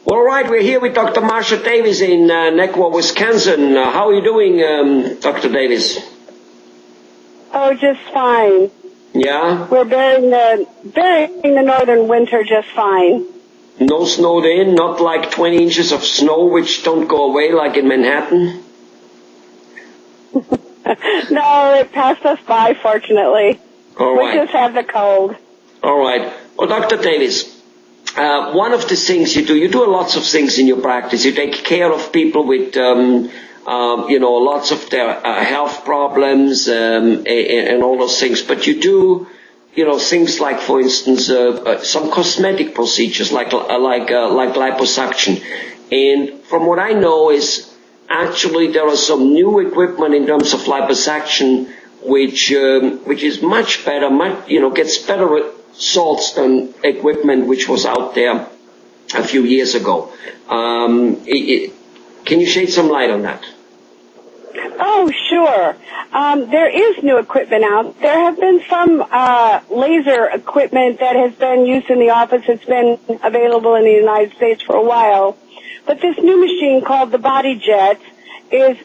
All right, we're here with Dr. Marsha Davis in Mequon, Wisconsin. How are you doing, Dr. Davis? Oh, just fine. Yeah? We're bearing the northern winter just fine. No snowed in, not like 20 inches of snow which don't go away like in Manhattan? No, it passed us by, fortunately. All right. We just have the cold. All right. Well, Dr. Davis, one of the things you do lots of things in your practice. You take care of people with, lots of their health problems and all those things. But you do, things like, for instance, some cosmetic procedures like liposuction. And from what I know is actually there are some new equipment in terms of liposuction which is much better, gets better results than equipment which was out there a few years ago. Can you shed some light on that? Oh, sure. There is new equipment out. There have been some laser equipment that has been used in the office. It's been available in the United States for a while. But this new machine called the Body Jet is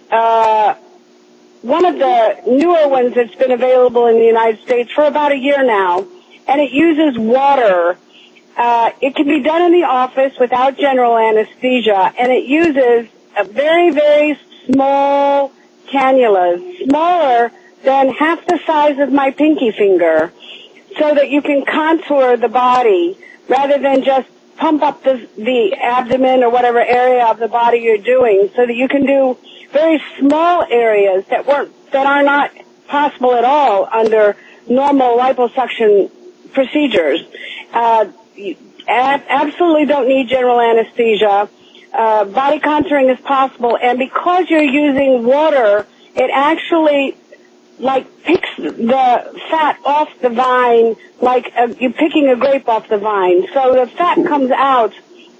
one of the newer ones that's been available in the United States for about a year now. And it uses water. It can be done in the office without general anesthesia, and it uses a very, very small cannulas, smaller than half the size of my pinky finger, so that you can contour the body rather than just pump up the abdomen or whatever area of the body you're doing, so that you can do very small areas that are not possible at all under normal liposuction procedures. You absolutely don't need general anesthesia. Body contouring is possible, and because you're using water, it actually picks the fat off the vine like you're picking a grape off the vine. So the fat comes out,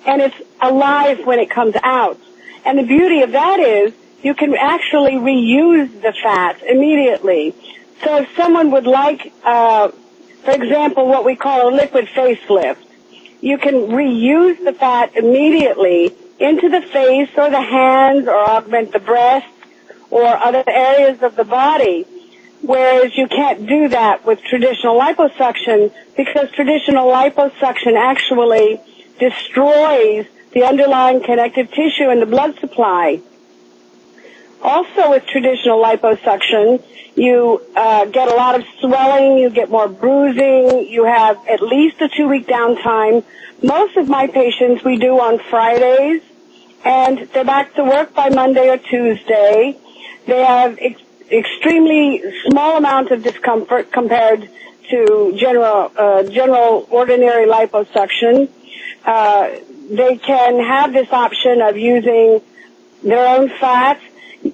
and it's alive when it comes out. And the beauty of that is you can actually reuse the fat immediately. So if someone would like, for example, what we call a liquid facelift, you can reuse the fat immediately into the face or the hands or augment the breasts or other areas of the body, whereas you can't do that with traditional liposuction because traditional liposuction actually destroys the underlying connective tissue in the blood supply. Also with traditional liposuction, you get a lot of swelling, you get more bruising, you have at least a 2-week downtime. Most of my patients we do on Fridays, and they're back to work by Monday or Tuesday. They have extremely small amount of discomfort compared to general ordinary liposuction. They can have this option of using their own fat.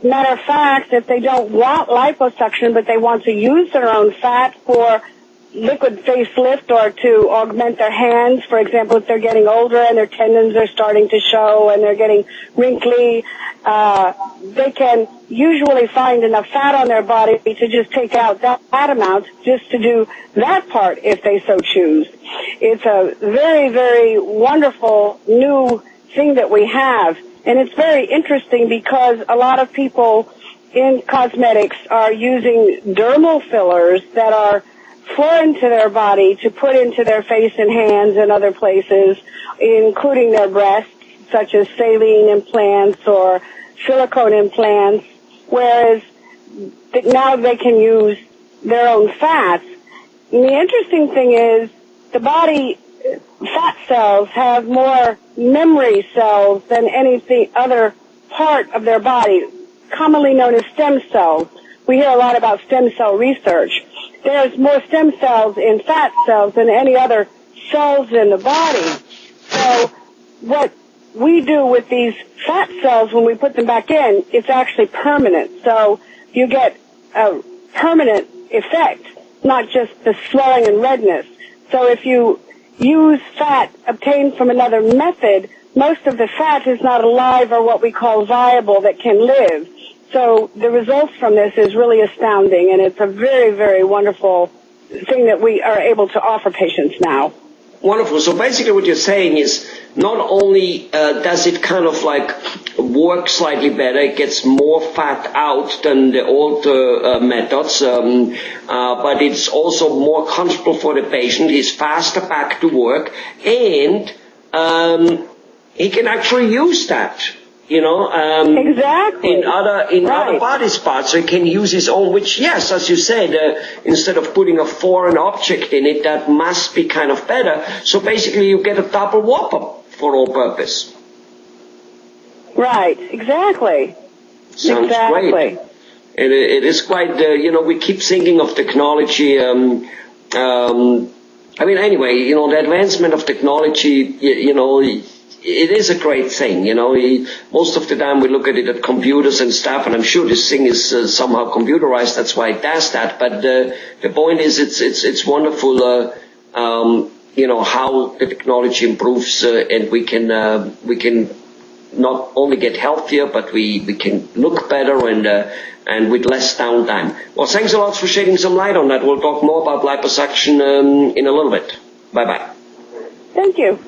Matter of fact, if they don't want liposuction, but they want to use their own fat for liquid facelift or to augment their hands, for example, if they're getting older and their tendons are starting to show and they're getting wrinkly, they can usually find enough fat on their body to just take out that amount just to do that part if they so choose. It's a very, very wonderful new thing that we have. And it's very interesting because a lot of people in cosmetics are using dermal fillers that are foreign to their body to put into their face and hands and other places, including their breasts, such as saline implants or silicone implants, whereas now they can use their own fats. And the interesting thing is the body fat cells have more memory cells than any other part of their body, commonly known as stem cells. We hear a lot about stem cell research. There's more stem cells in fat cells than any other cells in the body. So what we do with these fat cells when we put them back in, it's actually permanent. So you get a permanent effect, not just the swelling and redness. So if you use fat obtained from another method, most of the fat is not alive or what we call viable that can live. So the results from this is really astounding, and it's a very, very wonderful thing that we are able to offer patients now. Wonderful. So basically what you're saying is not only does it kind of like work slightly better, it gets more fat out than the old methods, but it's also more comfortable for the patient. He's faster back to work, and he can actually use that. Exactly. in other body parts, so he can use his own, which, yes, as you said, instead of putting a foreign object in it, that must be kind of better. So basically you get a double whopper for all purpose. Right, exactly. Sounds great. It is quite, we keep thinking of technology, anyway, the advancement of technology, it is a great thing, most of the time we look at it at computers and stuff, and I'm sure this thing is somehow computerized, that's why it does that, but the point is it's wonderful, how the technology improves, and we can not only get healthier, but we can look better and with less downtime. Well, thanks a lot for shedding some light on that. We'll talk more about liposuction in a little bit. Bye-bye. Thank you.